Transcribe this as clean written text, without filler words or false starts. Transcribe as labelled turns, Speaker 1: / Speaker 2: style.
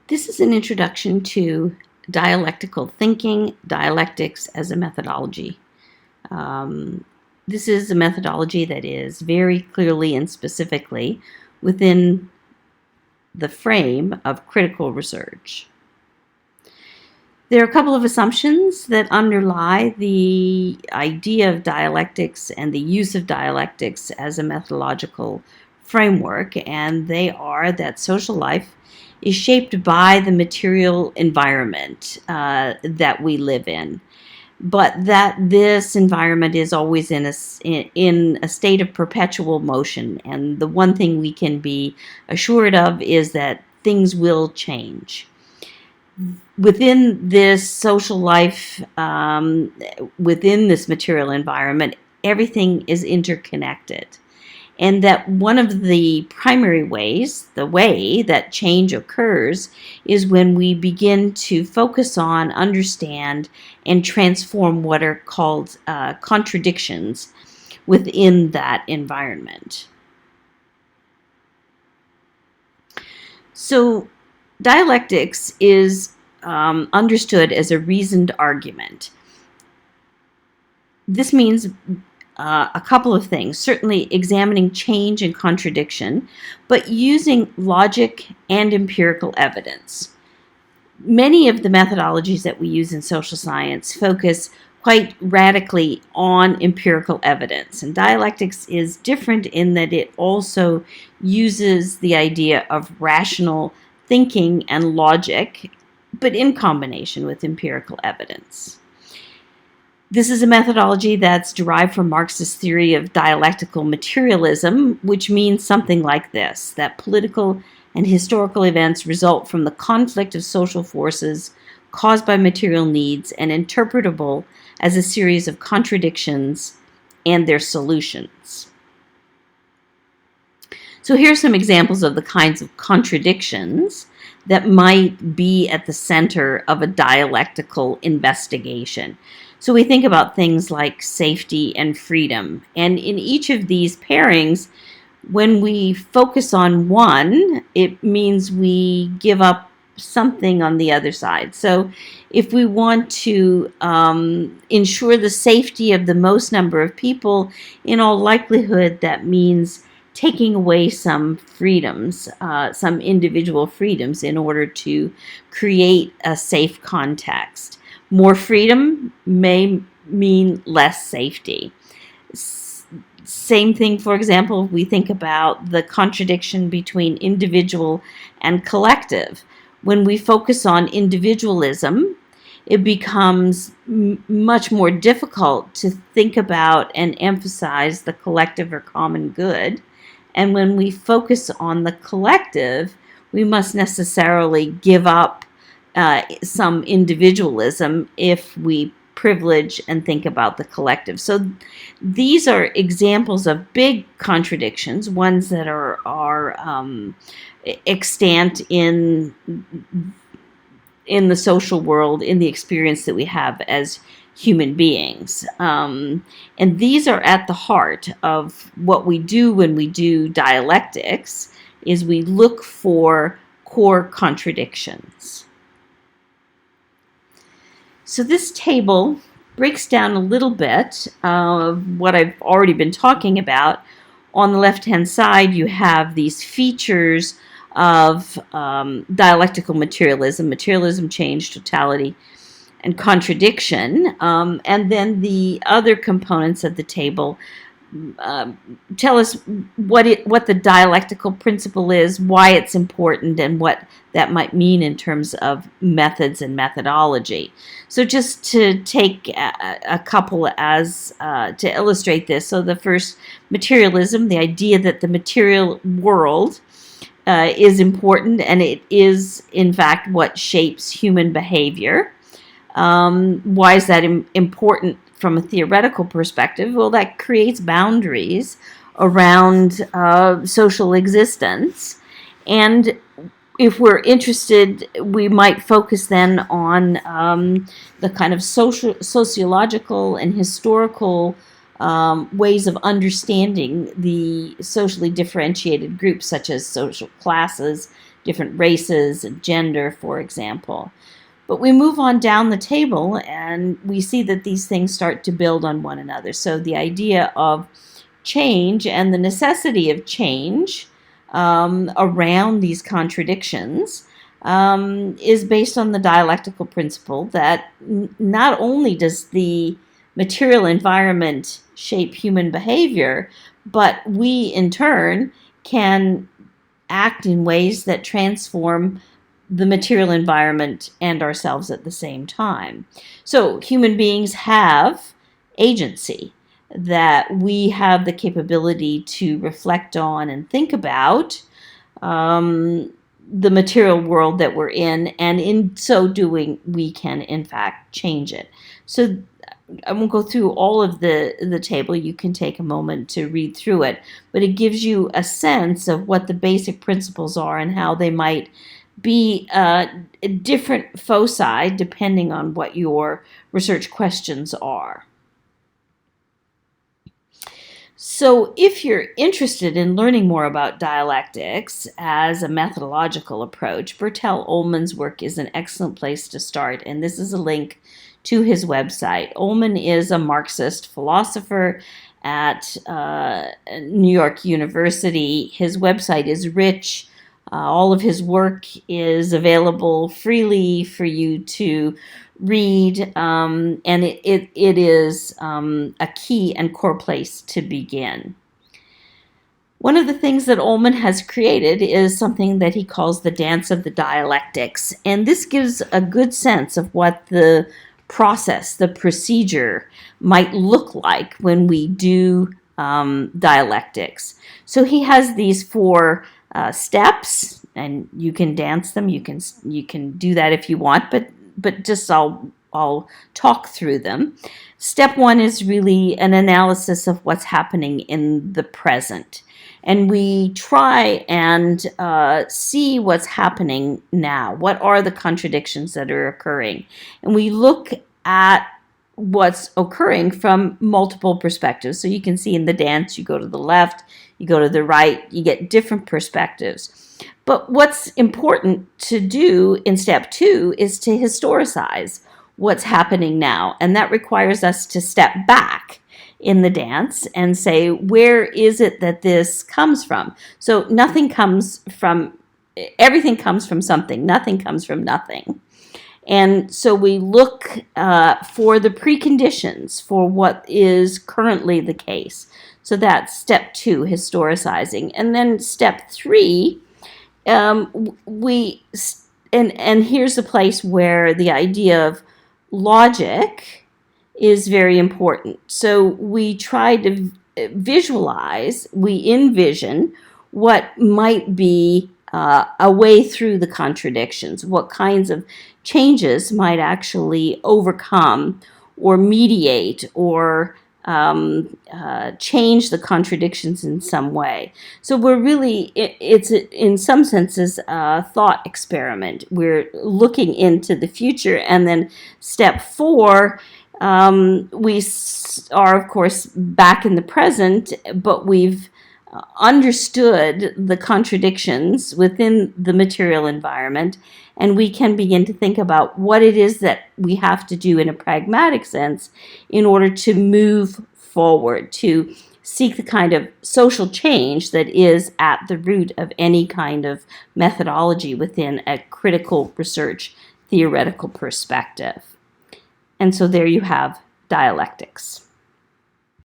Speaker 1: This is an introduction to dialectical thinking, dialectics as a methodology. This is a methodology that is very clearly and specifically within the frame of critical research. There are a couple of assumptions that underlie the idea of dialectics and the use of dialectics as a methodological framework, and they are that social life is shaped by the material environment that we live in, but that this environment is always in a state of perpetual motion, and the one thing we can be assured of is that things will change. Within this social life, within this material environment, everything is interconnected. And that one of the primary ways, the way that change occurs, is when we begin to focus on, understand, and transform what are called contradictions within that environment. So dialectics is understood as a reasoned argument. This means a couple of things, certainly examining change and contradiction, but using logic and empirical evidence. Many of the methodologies that we use in social science focus quite radically on empirical evidence, and dialectics is different in that it also uses the idea of rational thinking and logic, but in combination with empirical evidence. This is a methodology that's derived from Marxist theory of dialectical materialism, which means something like this, that political and historical events result from the conflict of social forces caused by material needs and interpretable as a series of contradictions and their solutions. So here are some examples of the kinds of contradictions that might be at the center of a dialectical investigation. So we think about things like safety and freedom. And in each of these pairings, when we focus on one, it means we give up something on the other side. So if we want to ensure the safety of the most number of people, in all likelihood, that means taking away some freedoms, some individual freedoms, in order to create a safe context. More freedom may mean less safety. Same thing, for example, if we think about the contradiction between individual and collective. When we focus on individualism, it becomes much more difficult to think about and emphasize the collective or common good. And when we focus on the collective, we must necessarily give up some individualism if we privilege and think about the collective. So these are examples of big contradictions, ones that are extant in the social world, in the experience that we have as human beings. And these are at the heart of what we do when we do dialectics, is we look for core contradictions. So this table breaks down a little bit of what I've already been talking about. On the left-hand side, you have these features of dialectical materialism, change, totality, and contradiction. And then the other components of the table tell us what the dialectical principle is, why it's important, and what that might mean in terms of methods and methodology. So just to take a couple as to illustrate this. So the first, materialism, the idea that the material world is important, and it is in fact what shapes human behavior. Why is that important from a theoretical perspective? Well, that creates boundaries around social existence. And if we're interested, we might focus then on the kind of sociological and historical ways of understanding the socially differentiated groups, such as social classes, different races, and gender, for example. But we move on down the table and we see that these things start to build on one another. So the idea of change and the necessity of change around these contradictions is based on the dialectical principle that not only does the material environment shape human behavior, but we in turn can act in ways that transform the material environment and ourselves at the same time. So human beings have agency, that we have the capability to reflect on and think about the material world that we're in, and in so doing, we can in fact change it. So I won't go through all of the table. You can take a moment to read through it, but it gives you a sense of what the basic principles are and how they might be different foci depending on what your research questions are. So if you're interested in learning more about dialectics as a methodological approach, Bertel Ohlmann's work is an excellent place to start, and this is a link to his website. Ohlmann is a Marxist philosopher at New York University. His website is rich. All of his work is available freely for you to read, and it is a key and core place to begin. One of the things that Ohlmann has created is something that he calls the dance of the dialectics, and this gives a good sense of what the process, the procedure might look like when we do dialectics. So he has these 4 steps, and you can dance them. You can do that if you want, but just I'll talk through them. Step 1 is really an analysis of what's happening in the present, and we try and see what's happening now. What are the contradictions that are occurring? And we look at what's occurring from multiple perspectives. So you can see in the dance, you go to the left, you go to the right, you get different perspectives. But what's important to do in step 2 is to historicize what's happening now. And that requires us to step back in the dance and say, where is it that this comes from? So everything comes from something. Nothing comes from nothing. And so we look for the preconditions for what is currently the case. So that's step 2, historicizing. And then step 3, and here's the place where the idea of logic is very important. So we try to we envision what might be a way through the contradictions, what kinds of changes might actually overcome or mediate or change the contradictions in some way. So we're really, it's in some senses a thought experiment. We're looking into the future, and then step 4, we are of course back in the present, but we've understood the contradictions within the material environment, and we can begin to think about what it is that we have to do in a pragmatic sense in order to move forward, to seek the kind of social change that is at the root of any kind of methodology within a critical research theoretical perspective. And so there you have dialectics.